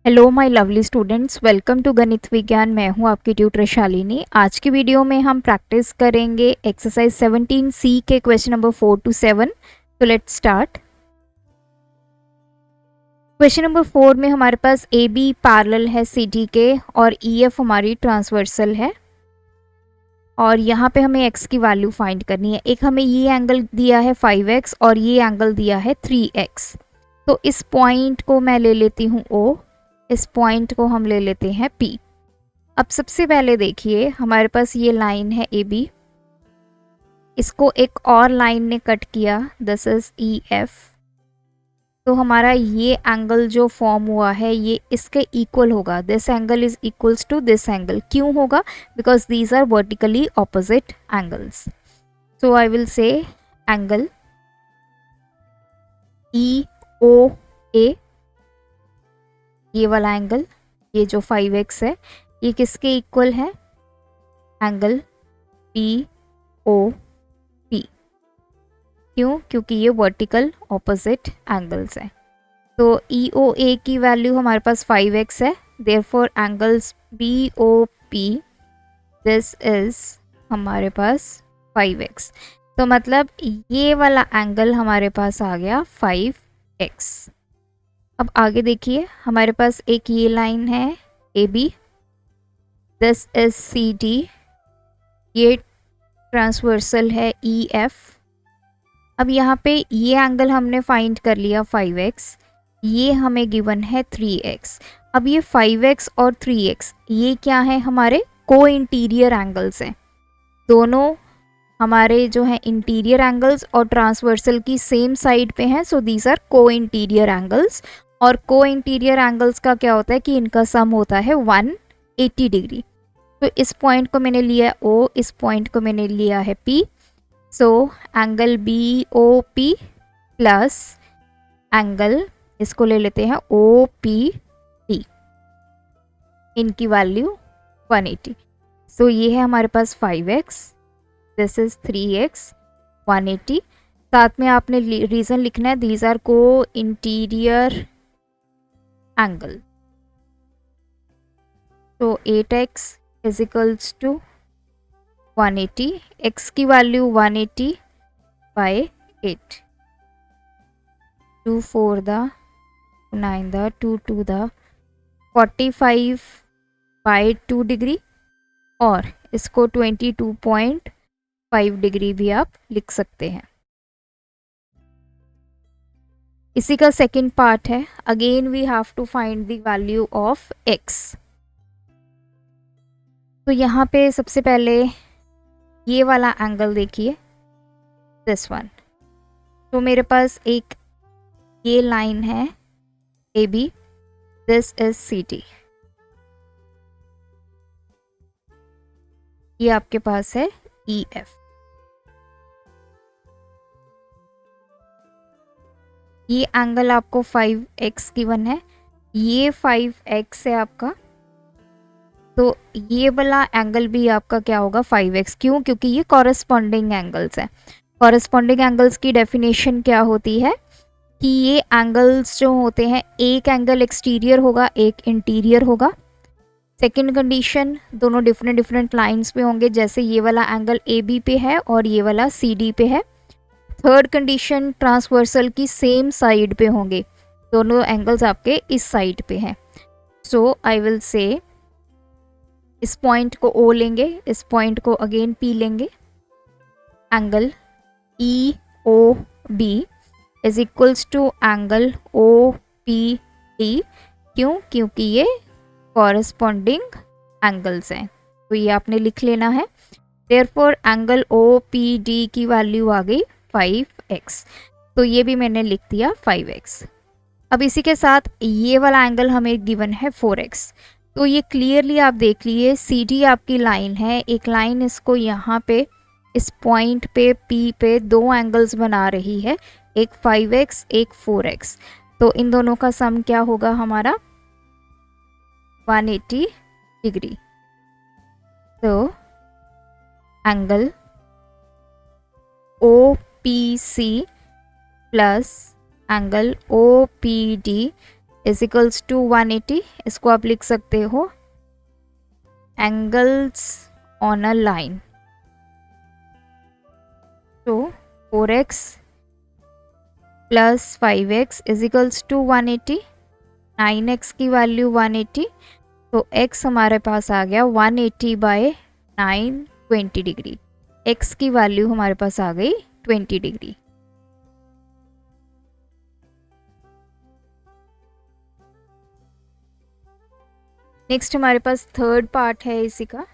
Hello my lovely students, welcome to गणित विज्ञान। मैं हूं आपकी ट्यूटर शालिनी। आज की वीडियो में हम प्रैक्टिस करेंगे एक्सरसाइज 17C के क्वेश्चन नंबर 4 to 7। तो लेट्स स्टार्ट। क्वेश्चन नंबर 4 में हमारे पास ए बी पैरेलल है सी डी के और ई एफ हमारी ट्रांसवर्सल है और यहाँ पे हमें x की वैल्यू फाइंड करनी है। एक हमें ये एंगल दिया है 5x और ये एंगल दिया है 3x। तो इस पॉइंट को मैं ले लेती हूँ O, इस पॉइंट को हम ले लेते हैं P। अब सबसे पहले देखिए हमारे पास ये लाइन है ए बी, इसको एक और लाइन ने कट किया, दिस इज ई एफ। तो हमारा ये एंगल जो फॉर्म हुआ है ये इसके इक्वल होगा, this angle is equals to this angle. क्यों होगा? Because these are vertically opposite angles. So I will say angle E O A, ये वाला एंगल, ये जो 5x है ये किसके इक्वल है? Angle P O P. क्यों? क्योंकि ये वर्टिकल ऑपोजिट एंगल्स हैं। तो ई ओ ए की वैल्यू हमारे पास 5x है, therefore angles B O P this is हमारे पास 5x। तो मतलब ये वाला एंगल हमारे पास आ गया 5x। अब आगे देखिए हमारे पास एक ये लाइन है A B, this is C D, ये ट्रांसवर्सल है ई एफ। अब यहाँ पे ये एंगल हमने फाइंड कर लिया 5x, ये हमें गिवन है 3x। अब ये 5x और 3x ये क्या है? हमारे को इंटीरियर एंगल्स हैं। दोनों हमारे जो है इंटीरियर एंगल्स और ट्रांसवर्सल की सेम साइड पे हैं, सो दीज आर को इंटीरियर एंगल्स। और को इंटीरियर एंगल्स का क्या होता है कि इनका सम होता है 180 डिग्री। तो इस पॉइंट को मैंने लिया O, इस पॉइंट को मैंने लिया है P। So angle B O P plus angle, इसको ले लेते हैं ओ पी डी, इनकी वैल्यू 180। सो ये है हमारे पास 5x, दिस इज 3x, 180। साथ में आपने रीजन लिखना है, these are co-interior angle. तो 8x is equals to 180, x की वैल्यू 180 बाय 8, 2 4 द 9 द 2 2 द 45 बाय 2 डिग्री, और इसको 22.5 डिग्री भी आप लिख सकते हैं। इसी का सेकंड पार्ट है, again we have to find the value of x। तो यहाँ पे सबसे पहले ये वाला एंगल देखिए, दिस वन। तो मेरे पास एक ये लाइन है A B, this is C D, ये आपके पास है ई एफ। ये एंगल आपको 5x गिवन है, ये 5x है आपका। तो ये वाला एंगल भी आपका क्या होगा? 5x। क्यों? क्योंकि ये कॉरेस्पॉन्डिंग एंगल्स हैं। कॉरेस्पॉन्डिंग एंगल्स की डेफिनेशन क्या होती है कि ये एंगल्स जो होते हैं, एक एंगल एक्सटीरियर होगा, एक इंटीरियर होगा। सेकंड कंडीशन, दोनों डिफरेंट डिफरेंट लाइंस पे होंगे, जैसे ये वाला एंगल ए बी पे है और ये वाला सी डी पे है। थर्ड कंडीशन, ट्रांसवर्सल की सेम साइड पे होंगे, दोनों एंगल्स आपके इस साइड पे हैं। सो आई विल से इस पॉइंट को O लेंगे, इस पॉइंट को अगेन P लेंगे। Angle E O B is equals to angle O P D. क्यों? क्योंकि ये कॉरेस्पॉन्डिंग एंगल्स हैं, तो ये आपने लिख लेना है। Therefore angle O P D की वैल्यू आ गई 5x, तो ये भी मैंने लिख दिया 5x। अब इसी के साथ ये वाला एंगल हमें गिवन है 4x। तो ये क्लियरली आप देख लीजिए, सी डी आपकी लाइन है, एक लाइन इसको यहाँ पे इस पॉइंट पे P पे दो एंगल्स बना रही है, एक 5x एक 4x। तो इन दोनों का सम क्या होगा हमारा? 180 डिग्री। तो angle O P C plus angle O P D is equals to 180, इसको आप लिख सकते हो एंगल्स ऑन अ लाइन। तो 4x plus 5x is equals to 180, 9x की वैल्यू 180, तो x हमारे पास आ गया 180 बाय 9 20 डिग्री। x की वैल्यू हमारे पास आ गई 20 डिग्री। नेक्स्ट हमारे पास थर्ड पार्ट है इसी का।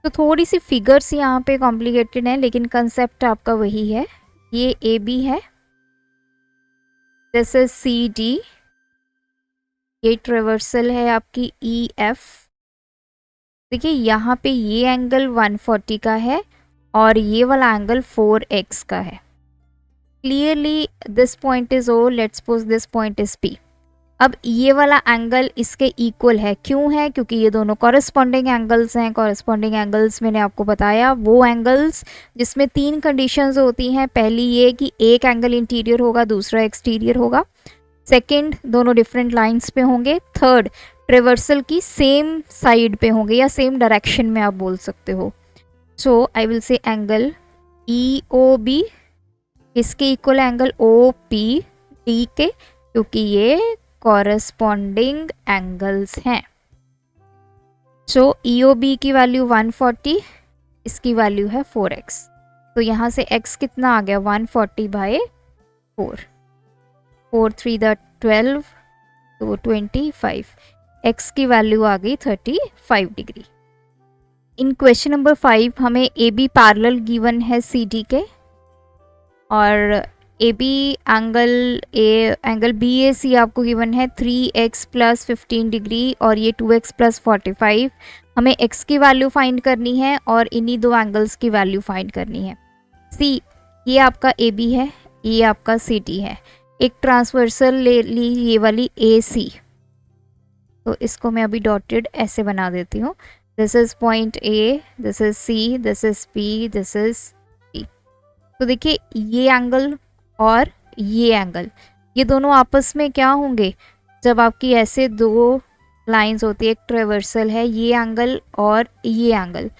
तो थोड़ी सी फिगर्स यहाँ पे कॉम्प्लिकेटेड हैं, लेकिन कंसेप्ट आपका वही है। ये ए बी है, दिस इज सी डी, ये ट्रेवर्सल है आपकी ई एफ। देखिए यहाँ पे ये एंगल 140 का है और ये वाला एंगल 4x का है। Clearly this point is O, let's suppose this point is P। अब ये वाला एंगल इसके इक्वल है, क्यों है? क्योंकि ये दोनों कॉरेस्पॉन्डिंग एंगल्स हैं। कॉरेस्पॉन्डिंग एंगल्स मैंने आपको बताया वो एंगल्स जिसमें 3 कंडीशंस होती हैं। पहली ये कि एक एंगल इंटीरियर होगा, दूसरा एक्सटीरियर होगा। सेकंड, दोनों डिफरेंट लाइंस पे होंगे। थर्ड, ट्रेवर्सल की सेम साइड पे होंगे या सेम डायरेक्शन में आप बोल सकते हो। So I will say angle E O B किसके इक्वल? एंगल ओ पी डी के, क्योंकि ये कॉरेस्पॉन्डिंग एंगल्स हैं। सो ई ओ बी की वैल्यू 140, इसकी वैल्यू है 4x। तो यहाँ से x कितना आ गया? 140 बाय 4, 4 3 द 12, तो 25। x की वैल्यू आ गई 35 डिग्री। इन क्वेश्चन नंबर 5 हमें ए बी पैरेलल गिवन है सी डी के, और A B angle B A सी आपको गिवन है 3x प्लस 15 डिग्री और ये 2x प्लस 45। हमें x की वैल्यू फाइंड करनी है और इन्हीं दो एंगल्स की वैल्यू फाइंड करनी है। सी, ये आपका ए बी है, ये आपका सी डी है। एक ट्रांसवर्सल ले ली ये वाली ए सी, तो इसको मैं अभी डॉटेड ऐसे बना देती हूँ। This is point A, this is C, this is P, this is C. तो देखिए ये एंगल और ये एंगल, ये दोनों आपस में क्या होंगे? जब आपकी ऐसे दो लाइंस होती है, एक ट्रेवर्सल है, ये एंगल और ये एंगल,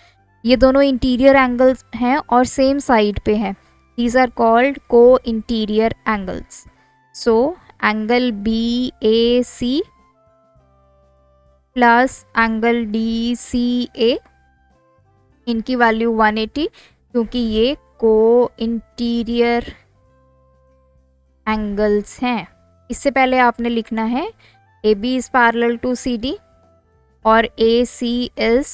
ये दोनों इंटीरियर एंगल्स हैं और सेम साइड पे हैं। These are called co interior angles. So angle B A C plus angle D C A, इनकी वैल्यू 180, क्योंकि ये को इंटीरियर एंगल्स हैं। इससे पहले आपने लिखना है A B is parallel to C D और ए सी इज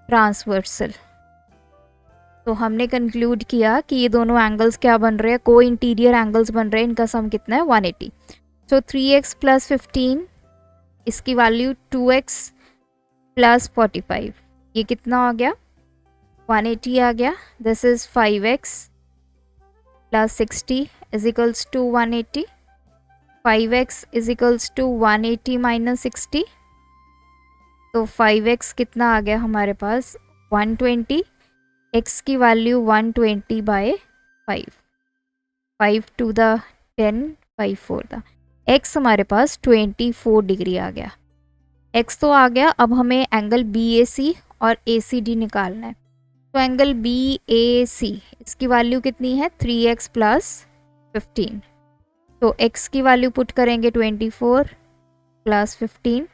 ट्रांसवर्सल। तो हमने कंक्लूड किया कि ये दोनों एंगल्स क्या बन रहे हैं? को इंटीरियर एंगल्स बन रहे हैं। इनका सम कितना है? 180। सो 3x प्लस 15, इसकी वैल्यू 2x प्लस 45, ये कितना आ गया? 180 आ गया। This is 5x plus 60 is equals to 180। 5x is equals to 180 minus 60, तो 5x कितना आ गया हमारे पास? 120। x की वैल्यू 120 बाय 5, 5 टू द 10, 5 4 द, x हमारे पास 24 डिग्री आ गया। x तो आ गया, अब हमें एंगल बी ए सी और ए सी डी निकालना है। तो एंगल बी ए सी, इसकी वैल्यू कितनी है? 3x plus 15। तो x की वैल्यू पुट करेंगे 24 प्लस 15,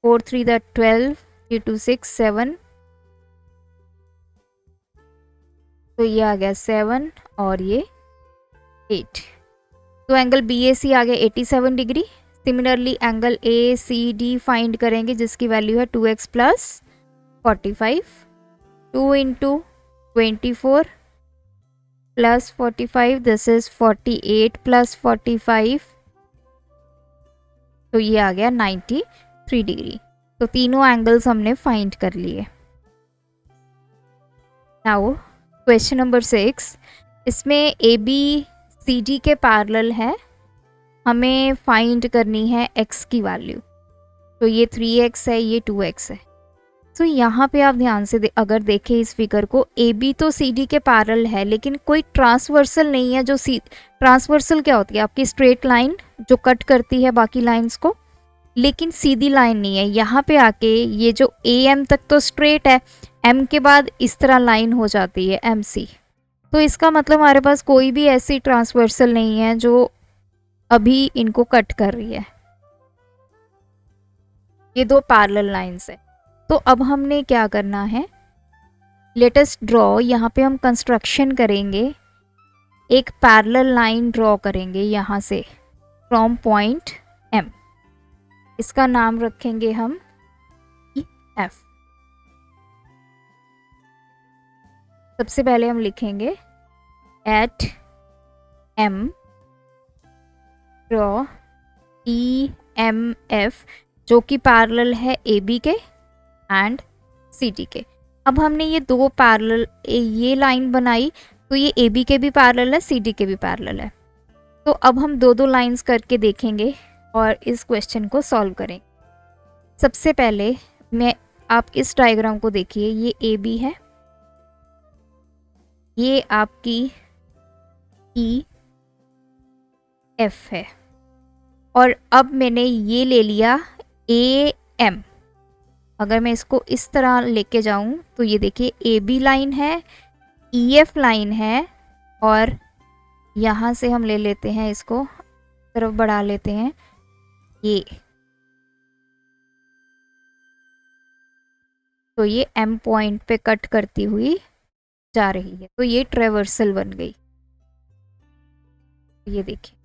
4 3 द 12, 3 2 6 7, तो ये आ गया 7 और ये 8। तो एंगल बी ए सी आ गया 87 degree. Similarly angle A C D find करेंगे जिसकी वैल्यू है 2x plus 45, 2 into 24 plus 45, this is 48 plus 45, तो ये आ गया 93 डिग्री। तो तीनों एंगल्स हमने फाइंड कर लिए। नाउ क्वेश्चन नंबर 6, इसमें ए बी सी डी के पैरेलल है, हमें फाइंड करनी है x की वैल्यू। तो ये 3x है, ये 2x है। तो यहाँ पे आप ध्यान से अगर देखें इस फिगर को, ए बी तो सी डी के पैरेलल है, लेकिन कोई ट्रांसवर्सल नहीं है। जो ट्रांसवर्सल क्या होती है? आपकी स्ट्रेट लाइन जो कट करती है बाकी लाइंस को, लेकिन सीधी लाइन नहीं है। यहाँ पे आके ये जो ए एम तक तो स्ट्रेट है, एम के बाद इस तरह लाइन हो जाती है एम सी। तो इसका मतलब हमारे पास कोई भी ऐसी ट्रांसवर्सल नहीं है जो अभी इनको कट कर रही है। ये दो पैरेलल लाइंस है। तो अब हमने क्या करना है, लेट अस ड्रॉ। यहाँ पे हम कंस्ट्रक्शन करेंगे, एक पैरेलल लाइन ड्रॉ करेंगे यहाँ से फ्रॉम पॉइंट एम। इसका नाम रखेंगे हम एफ। सबसे पहले हम लिखेंगे at M draw E M F, जो कि पैरेलल है ए बी के एंड सी डी के। अब हमने ये दो पैरेलल ये लाइन बनाई, तो ये ए बी के भी पैरेलल है, सी डी के भी पैरेलल है। तो अब हम दो दो लाइंस करके देखेंगे और इस क्वेश्चन को सॉल्व करेंगे। सबसे पहले आप इस डायग्राम को देखिए, ये ए बी है, ये आपकी ई एफ है, और अब मैंने ये ले लिया ए एम। अगर मैं इसको इस तरह लेके जाऊं तो ये देखिए ए बी लाइन है, ई एफ लाइन है, और यहाँ से हम ले लेते हैं, इसको तरफ बढ़ा लेते हैं, ये तो ये एम पॉइंट पे कट करती हुई जा रही है। तो ये ट्रेवर्सल बन गई। ये देखिए,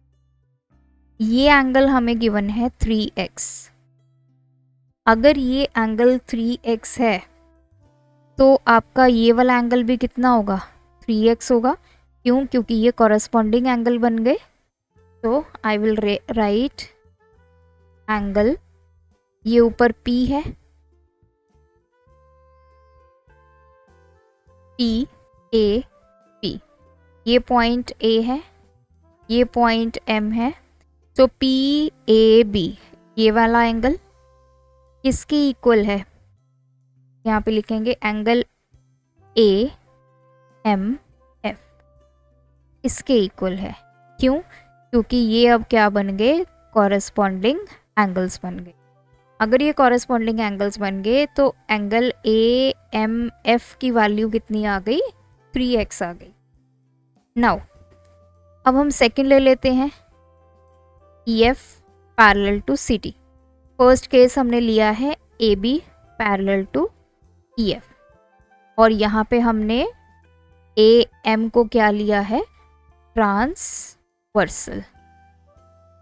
ये एंगल हमें गिवन है 3x। अगर ये एंगल 3x है तो आपका ये वाला एंगल भी कितना होगा? 3x होगा। क्यों? क्योंकि ये कॉरस्पॉन्डिंग एंगल बन गए। तो आई विल राइट एंगल, ये ऊपर P है, P A P, ये पॉइंट A है, ये पॉइंट M है। तो P A B ये वाला एंगल किसके इक्वल है? यहाँ पे लिखेंगे एंगल A M F, इसके इक्वल है। क्यों? क्योंकि ये अब क्या बन गए? कॉरस्पॉन्डिंग एंगल्स बन गए। अगर ये कॉरस्पॉन्डिंग एंगल्स बन गए तो एंगल ए एम एफ की वैल्यू कितनी आ गई? 3x आ गई। नाउ अब हम सेकंड ले लेते हैं, E F parallel to C D. First case हमने लिया है A B parallel to E F, और यहाँ पे हमने ए एम को क्या लिया है? ट्रांसवर्सल।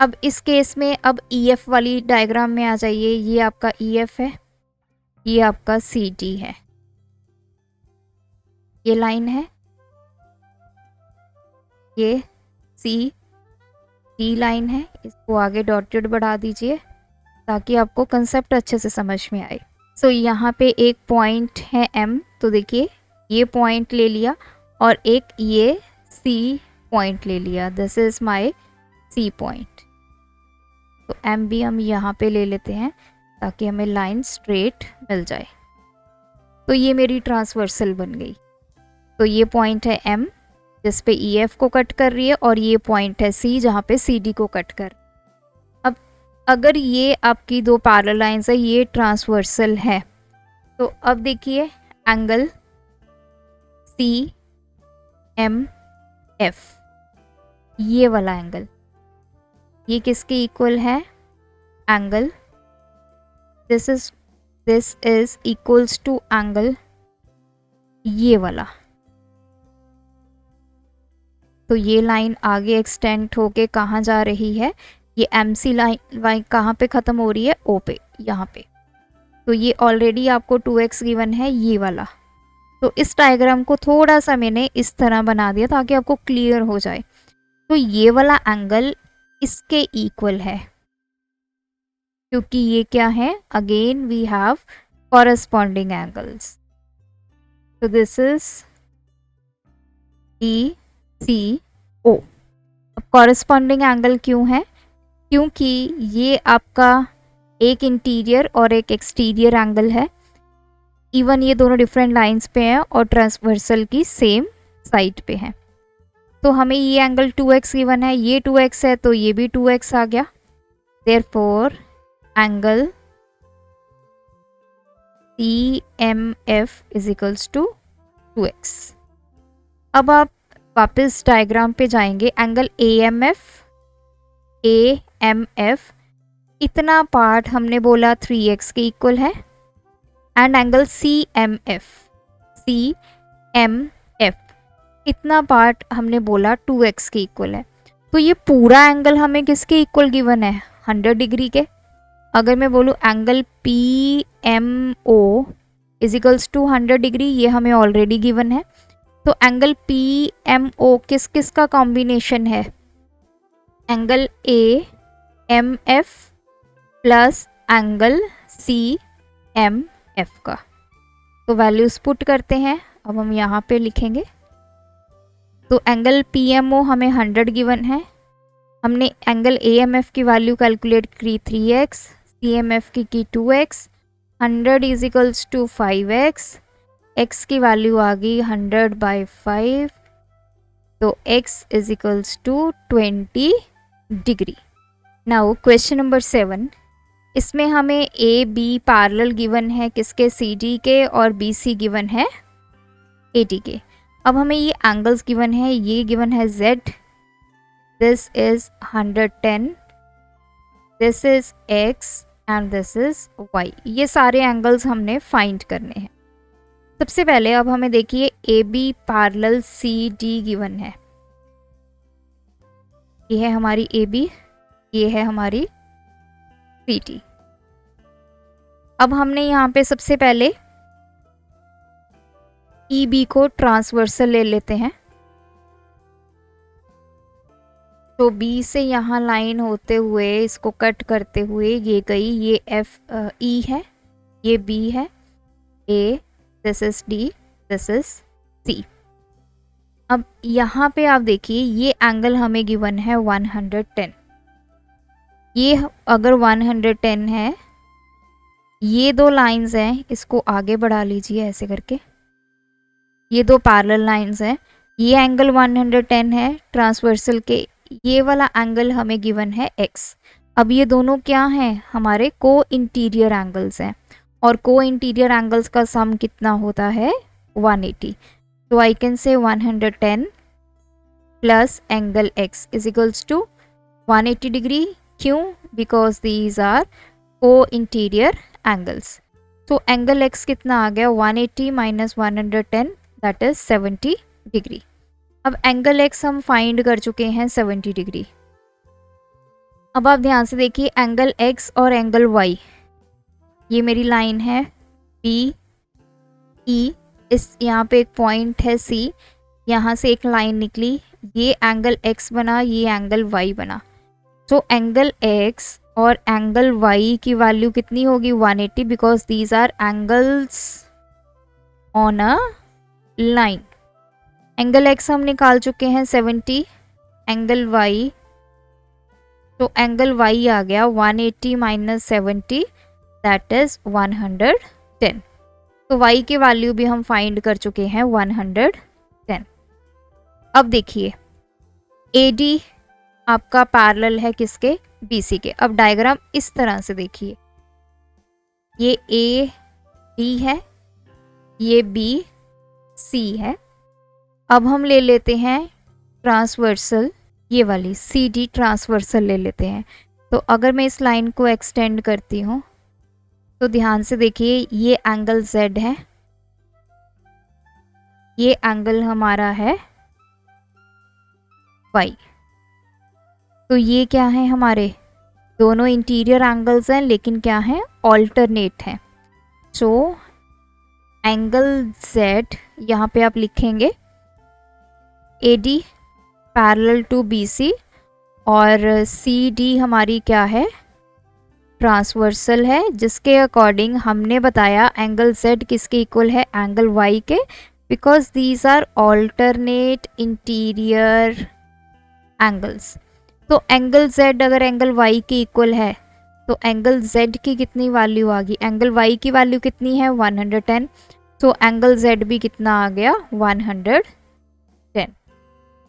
अब इस केस में अब ई एफ वाली डायग्राम में आ जाइए। ये आपका ई एफ है, ये आपका सी डी है, ये लाइन है, ये सी डी लाइन है। इसको आगे डॉटेड बढ़ा दीजिए ताकि आपको कंसेप्ट अच्छे से समझ में आए। सो यहाँ पे एक पॉइंट है M, तो देखिए ये पॉइंट ले लिया और एक ये C पॉइंट ले लिया। This is my C point. तो M भी हम यहाँ पे ले लेते हैं ताकि हमें लाइन स्ट्रेट मिल जाए। तो ये मेरी ट्रांसवर्सल बन गई। तो ये पॉइंट है M जिस पे EF को कट कर रही है, और ये पॉइंट है C जहाँ पे CD को कट कर। अब अगर ये आपकी दो पैरेलल लाइंस है, ये ट्रांसवर्सल है, तो अब देखिए एंगल CMF, ये वाला एंगल, ये किसके इक्वल है? Angle this is equals to angle ये वाला। तो ये लाइन आगे एक्सटेंड होके कहाँ जा रही है? ये MC लाइन कहाँ पे ख़त्म हो रही है? O पे, यहाँ पे। तो ये ऑलरेडी आपको 2x गिवन है, ये वाला। तो इस डायग्राम को थोड़ा सा मैंने इस तरह बना दिया ताकि आपको क्लियर हो जाए। तो ये वाला एंगल इसके इक्वल है, क्योंकि ये क्या है? Again we have corresponding angles. तो दिस इज ECO। अब कॉरस्पॉन्डिंग एंगल क्यों है? क्योंकि ये आपका एक इंटीरियर और एक एक्सटीरियर एंगल है। इवन ये दोनों डिफरेंट लाइंस पे हैं और ट्रांसवर्सल की सेम साइड पे हैं। तो हमें ये एंगल 2x गिवन है, ये 2x है तो ये भी 2x आ गया। Therefore angle CMF is equals to 2x। अब आप वापस डायग्राम पे जाएंगे। एंगल AMF इतना पार्ट हमने बोला 3x के इक्वल है, एंड एंगल CMF इतना पार्ट हमने बोला 2x के इक्वल है। तो ये पूरा एंगल हमें किसके इक्वल गिवन है? 100 डिग्री के। अगर मैं बोलूँ angle PMO is equals to 100 degree, ये हमें ऑलरेडी गिवन है। तो एंगल PMO किस किस का कॉम्बिनेशन है? Angle AMF plus angle CMF का। तो वैल्यूज पुट करते हैं। अब हम यहाँ पे लिखेंगे। तो एंगल PMO हमें 100 गिवन है, हमने एंगल AMF की वैल्यू कैलकुलेट की 3x, CMF की 2x, 100 is equals to 5x, x की वैल्यू आ गई 100/5, तो x is equals to 20 degree. Now question number 7, इसमें हमें AB पैरेलल गिवन है किसके? CD के, और BC गिवन है AD के। अब हमें ये एंगल्स गिवन है, ये गिवन है Z, this is 110, this is X and this is Y। ये सारे एंगल्स हमने फाइंड करने हैं। सबसे पहले अब हमें देखिए AB पैरेलल CD गिवन है। ये है हमारी AB, ये है हमारी CD। अब हमने यहाँ पे सबसे पहले EB को ट्रांसवर्सल ले लेते हैं। तो B से यहाँ लाइन होते हुए इसको कट करते हुए ये गई, ये E है, ये B है, A, this is D, this is C। अब यहाँ पे आप देखिए ये एंगल हमें गिवन है 110। ये अगर 110 है, ये दो लाइंस हैं, इसको आगे बढ़ा लीजिए ऐसे करके, ये दो पैरेलल लाइंस हैं, ये एंगल 110 है ट्रांसवर्सल के, ये वाला एंगल हमें गिवन है x। अब ये दोनों क्या हैं? हमारे को इंटीरियर एंगल्स हैं, और को इंटीरियर एंगल्स का सम कितना होता है? 180। तो आई can say 110 plus angle x is equals to 180 degree. क्यों? बिकॉज दीज आर को इंटीरियर एंगल्स। तो एंगल x कितना आ गया? 180 माइनस 110, दैट इज 70 डिग्री। अब एंगल x हम फाइंड कर चुके हैं 70 डिग्री। अब आप ध्यान से देखिए एंगल x और एंगल y, ये मेरी लाइन है B E, इस यहाँ पे एक पॉइंट है C, यहाँ से एक लाइन निकली, ये एंगल x बना, ये एंगल y बना। तो एंगल x और एंगल y की वैल्यू कितनी होगी? 180, because these are angles on a line. Angle x हम निकाल चुके हैं 70, एंगल y, तो एंगल y आ गया 180 माइनस 70, दैट इज 110। तो y की वैल्यू भी हम फाइंड कर चुके हैं 110। अब देखिए AD आपका पैरेलल है किसके? BC के। अब डायग्राम इस तरह से देखिए, ये AD है, ये BC है। अब हम ले लेते हैं ट्रांसवर्सल, ये वाली CD ट्रांसवर्सल ले लेते हैं। तो अगर मैं इस लाइन को एक्सटेंड करती हूँ तो ध्यान से देखिए ये एंगल Z है, ये एंगल हमारा है Y। तो ये क्या है? हमारे दोनों इंटीरियर एंगल्स हैं, लेकिन क्या है? ऑल्टरनेट है। सो एंगल Z यहाँ पे आप लिखेंगे AD पैरेलल टू BC, और CD हमारी क्या है? ट्रांसवर्सल है, जिसके अकॉर्डिंग हमने बताया एंगल Z किसके इक्वल है? एंगल Y के, because these are alternate interior angles. तो एंगल Z अगर एंगल Y के इक्वल है तो एंगल Z की कितनी वैल्यू आ गई, एंगल Y की वैल्यू कितनी है 110, तो एंगल Z भी कितना आ गया 110।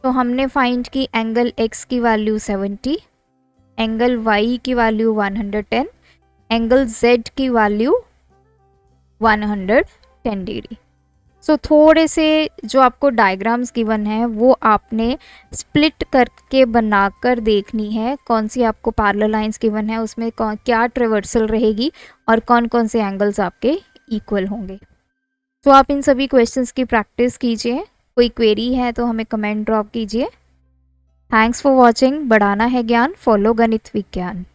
तो हमने फाइंड की एंगल X की वैल्यू 70, एंगल Y की वैल्यू 110, एंगल Z की वैल्यू 110 डिग्री। सो थोड़े से जो आपको डायग्राम्स गिवन है वो आपने स्प्लिट करके बनाकर देखनी है, कौन सी आपको पैरेलल लाइंस गिवन है उसमें क्या ट्रेवर्सल रहेगी और कौन कौन से एंगल्स आपके इक्वल होंगे। तो आप इन सभी क्वेश्चंस की प्रैक्टिस कीजिए, कोई क्वेरी है तो हमें कमेंट ड्रॉप कीजिए। Thanks for watching. बढ़ाना है ज्ञान, फॉलो गणित विज्ञान।